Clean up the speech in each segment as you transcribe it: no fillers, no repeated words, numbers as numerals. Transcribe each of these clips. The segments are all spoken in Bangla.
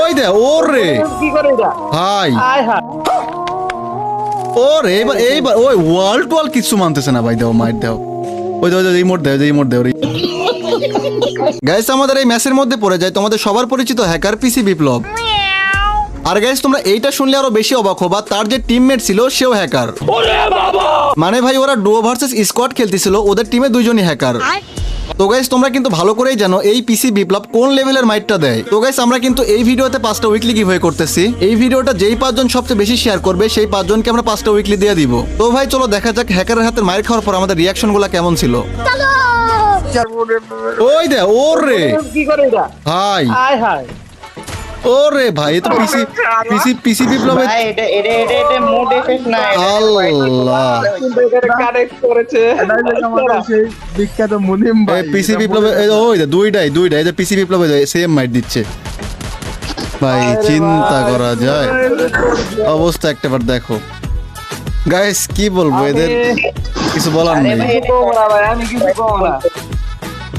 ওই দে ওরে কি করে এটা ভাই আয় হায় ওরে এইবার ওই ওয়াল টোয়াল কিছু মানতেছে না ভাই, দাও মাইট দাও, ওই দাও রিমোট দাও, রিমোট দাও। গাইস আমাদের এই ম্যাচের মধ্যে পড়ে যায় তোমাদের সবার পরিচিত হ্যাকার পিসি বিপ্লব। আর গাইস তোমরা এইটা শুনলে আরো বেশি অবাক হবা, তার যে টিমমেট ছিল সেও হ্যাকার। মানে ভাই ওরা ডুও ভার্সেস স্কোয়াড খেলতেছিল, ওদের টিমে দুইজনই হ্যাকার। তো গাইস তোমরা কিন্তু ভালো করেই জানো এই পিসি বিপ্লব কোন লেভেলের মাইটটা দেয়। তো গাইস আমরা কিন্তু এই ভিডিওতে 5টা উইকলি গিভওয়ে করতেছি। এই ভিডিওটা যেই 5 জন সবচেয়ে বেশি শেয়ার করবে সেই 5 জনকে আমরা 5টা উইকলি দিয়ে দিব। তো ভাই চলো দেখা যাক হ্যাকারের হাতে মাইর খাওয়ার পর আমাদের রিঅ্যাকশনগুলো কেমন ছিল। ওই দে ওরে কি করে এটা ভাই, আয় হায় ওরে ভাই এ তো পিসি বিপ্লবের ভাই এটা মোড এফেক্ট না, আল্লাহ কিন্তু এখানে কানেক্ট করেছে সেই বিখ্যাত মুনিম ভাই পিসি বিপ্লবে ওই দে দুইটাই এই যে পিসি বিপ্লবে সেম মাইট দিচ্ছে ভাই, চিন্তা করা যায় অবস্থা একটাবার দেখো। গাইস কি বলবো, এদের কিছু বলার নেই। আমি কিছু কম না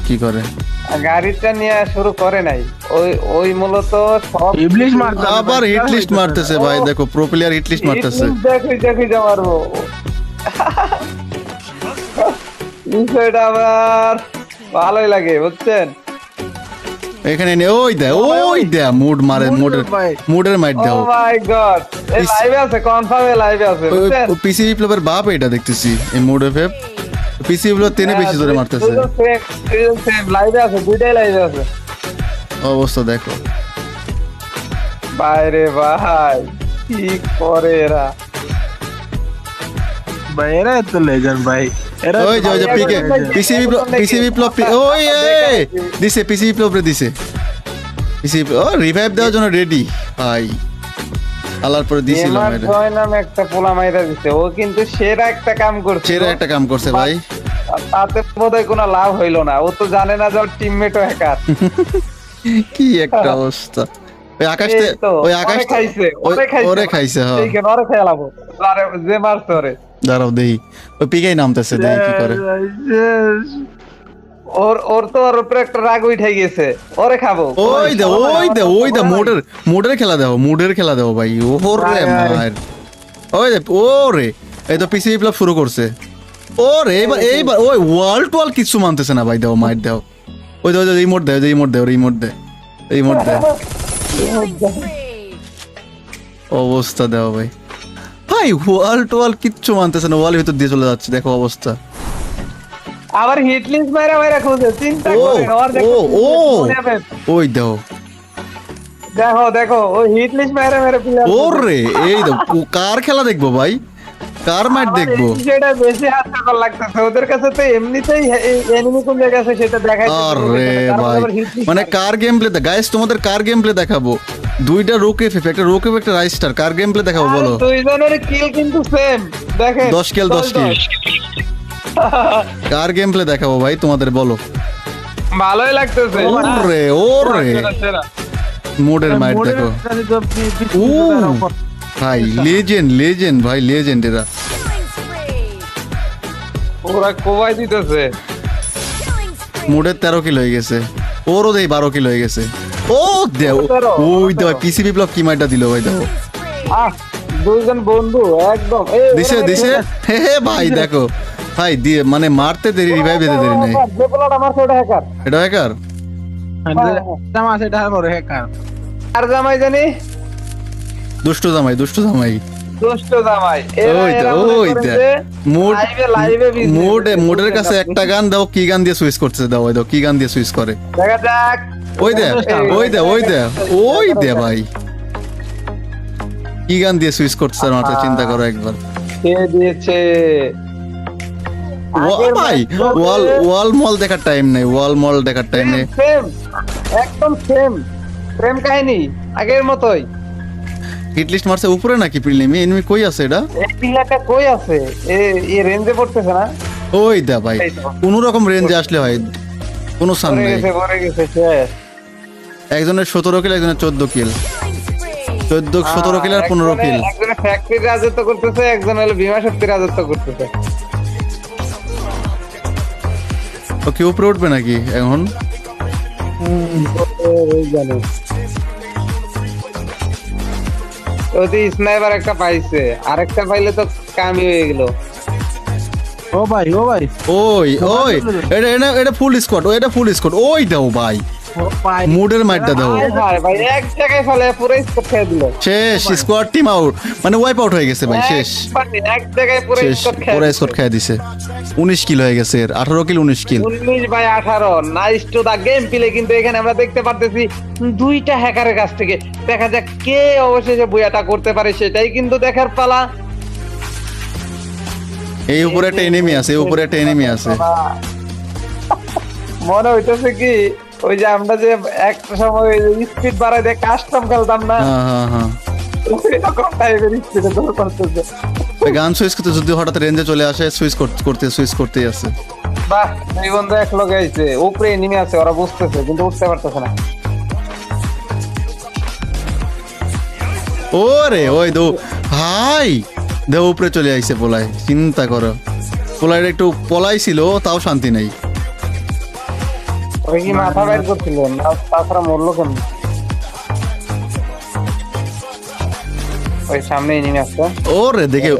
কি করে গাড়িটা নিয়ে শুরু করে নাই, ওই মূলত সব ইবলিশ মারতে আবার হিট লিস্ট মারতেছে ভাই, দেখো প্রো প্লেয়ার হিট লিস্ট মারতেছে। দেখি যা মারবো বিষয়টা আবার ভালোই লাগে বুঝছেন। এখানে নে ওই দে মুড মারে, মুডের মাইট ও দাও। মাই গড এই লাইভে আছে, কনফার্ম লাইভে আছে বুঝছেন। পিসি বিপ্লবের বাপ এটা দেখতেছি এই মুড এফএফ, পিসি বিপ্লব তেনে বেশি জোরে মারতেছে। সেম লাইভে আছে, দুইটাই লাইভে আছে। অবস্থা দেখো বাইরে ভাই কি করে এরা, ভাই এরা তো লেজেন্ড ভাই, এরা ওই যে পিসি বিপ্লব ওই দিছে, পিসি বিপ্লব রে দিছে, পিসি ও রিভাইভ দেওয়ার জন্য রেডি ভাই, আল্লাহর পরে দিছিল গেমার মেরে, জয় নামে একটা পোলা মাইরা দিছে, ও কিন্তু সেরা একটা কাম করছে, সেরা একটা কাম করছে ভাই। তাতে বোধহয় কোনো লাভ হইলো না, ও তো জানে না যে ওর টিমমেটও হ্যাকার। কি একটা অবস্থা, ওই আকাশ খাইছে ওরে খাইছে হ্যাঁ, এইখানে ওরে খেলাবো, আরে যে মারছে ওরে, দাঁড়াও দেই ওই পিকাই নামতেছে, দেই কি করে। ওর তো ওর উপরে একটা রাগ উঠে গেছে, ওরে খাবো। ওই দে মোডের খেলা দাও ভাই, ওরে মার ওই দে ওরে, এই তো পিসি বিপ্লব শুরু করছে। ওরে এইবার ওই ওয়াল টোয়াল কিছু মানতেছে না ভাই, দাও মাইট দাও, ওই দাও রিমোট দে অবস্থা দাও ভাই, ভাই ওয়াল টোয়াল কিচ্ছু মানতেছে না, ওয়ালের ভিতর দিয়ে চলে যাচ্ছে, দেখো অবস্থা। আবার হিট লিস্ট মাইরা খুঁজে চিন্তা করেন, ওর দেখো ওই দাও দেখো ওই হিট লিস্ট মাইরা প্লেয়ার। ওরে এই দাও কার খেলা দেখবো ভাই, কার মাইট দেখবো, সেটা বেশি হাস্যকর লাগতেছে, ওদের কাছে তো এমনিতেই এনিমি কোন জায়গায় আছে সেটা দেখাই। আরে ভাই মানে কার গেম প্লে গাইস, তোমাদের কার গেম প্লে দেখাবো, দুইটা রোকেফ একটা রাইস্টার, কার গেম প্লে দেখাবো বলো। দুইজনের কিল কিন্তু সেম, দেখেন 10 কিল কার গেম প্লে দেখাবো ভাই তোমাদের বলো। ভালোই লাগতেছে। ওরে মোডের মাইট দেখো, ভাই লেজেন্ড ভাই, লেজেন্ড এরা, ওরা কোবাই দিতেছে। মোডের 13 কিল হয়ে গেছে, ওরও দেই 12 কিল হয়ে গেছে। ও দেও ওই দাও পিসি বিপ্লব কি মাইটটা দিল ভাই, দেখো দুইজন বন্ধু একদম দিছে হে ভাই দেখো ভাই দিয়ে মানে মারতে দেরি, রিভাইভ দিতে দেরি নাই। যে পোলাটা আমার ছোট হ্যাকার, এটা হ্যাকার জামা সেটা বড় হ্যাকার, আর জামাই জানি দুষ্ট জামাই দুষ্ট জামাই। মোডের কাছে একটা গান দাও, কি গান দিয়ে সুইচ করতেছে, দাও ওই দাও কি গান দিয়ে সুইচ করে, দেখা যাক। ওই দে ভাই কি গান দিয়ে সুইচ করতেছে মাথা চিন্তা করো একবার। কে দিয়েছে ভাই ওয়াল মল দেখার টাইম নেই, সেম একদম সেম কাহিনী আগের মতোই। হিট লিস্ট মারছে উপরে নাকি প্রিলিমে, এনিমি কই আছে এটা, এই পিলাটা কই আছে, এই রেঞ্জে পড়তেছে না, ওই দা ভাই কোন রকম রেঞ্জে আসলে হয় কোনো সান নাই। একজনের 17 কিল, একজনের 14 কিল, 17 কিল আর 15 কিল। একজনের ফ্যাক্টরি রাজত্ব করতেছে, একজন হলো বিমা শক্তি রাজত্ব করতেছে। ও কি উপরে উঠবে নাকি এখন, জানি ওই স্নাইপার একটা পাইছে, আরেকটা পাইলে তো কামি হয়ে গেল। ও ভাই ওই ওই এটা ফুল স্কোয়াড, এটা ফুল স্কোয়াড, ওই দাও ভাই, ও ভাই মুডের মাইরটা দাও। ভাই ভাই এক জায়গায় ফেলে পুরো স্কোর খেয়ে দিল। শেষ, স্কোয়াড টিম আউট, মানে ওয়াইপ আউট হয়ে গেছে ভাই, শেষ এক জায়গায় পুরো শেষ, স্কোর খেয়ে পুরো স্কোয়াড খেয়ে দিছে। 19 কিল হয়ে গেছে এর, 18 kill 19 kill. 19 by 18। Nice to the game play. কিন্তু এখানে আমরা দেখতে পারতেছি দুইটা হ্যাকারের কাছ থেকে। দেখা যাক কে অবশেষে বুয়াটা করতে পারে, সেটাই কিন্তু দেখার পালা। এই উপরে একটা এনিমি আছে, এই উপরে একটা এনিমি আছে। মনে হইতেছে কি ওই যে আমরা যে একটা সময় স্পিড বাড়াই দিয়ে কাস্টম খেলতাম না, হ্যাঁ হ্যাঁ হ্যাঁ, এরকম টাইপের স্পিডে দৌড় করতেছে। গান সুইচ করতে যদি হঠাৎ রেঞ্জে চলে আসে, সুইচ করতেই আছে। বাহ, দুই বন্ধু এক লগে আইছে, উপরে এনিমি আছে, ওরা বুঝতেছে কিন্তু উঠতে পারতেছে না। ওরে ওই দো ভাই, দেহ উপরে চলে আইছে পোলায়, চিন্তা করো। পোলায় একটু পলাই ছিল, তাও শান্তি নেই। ওই কি মাথা বাইর করছিল না, তাছাড়া মরলো কেন? ওই সামনে এনিমি আছে। ওরে দেখে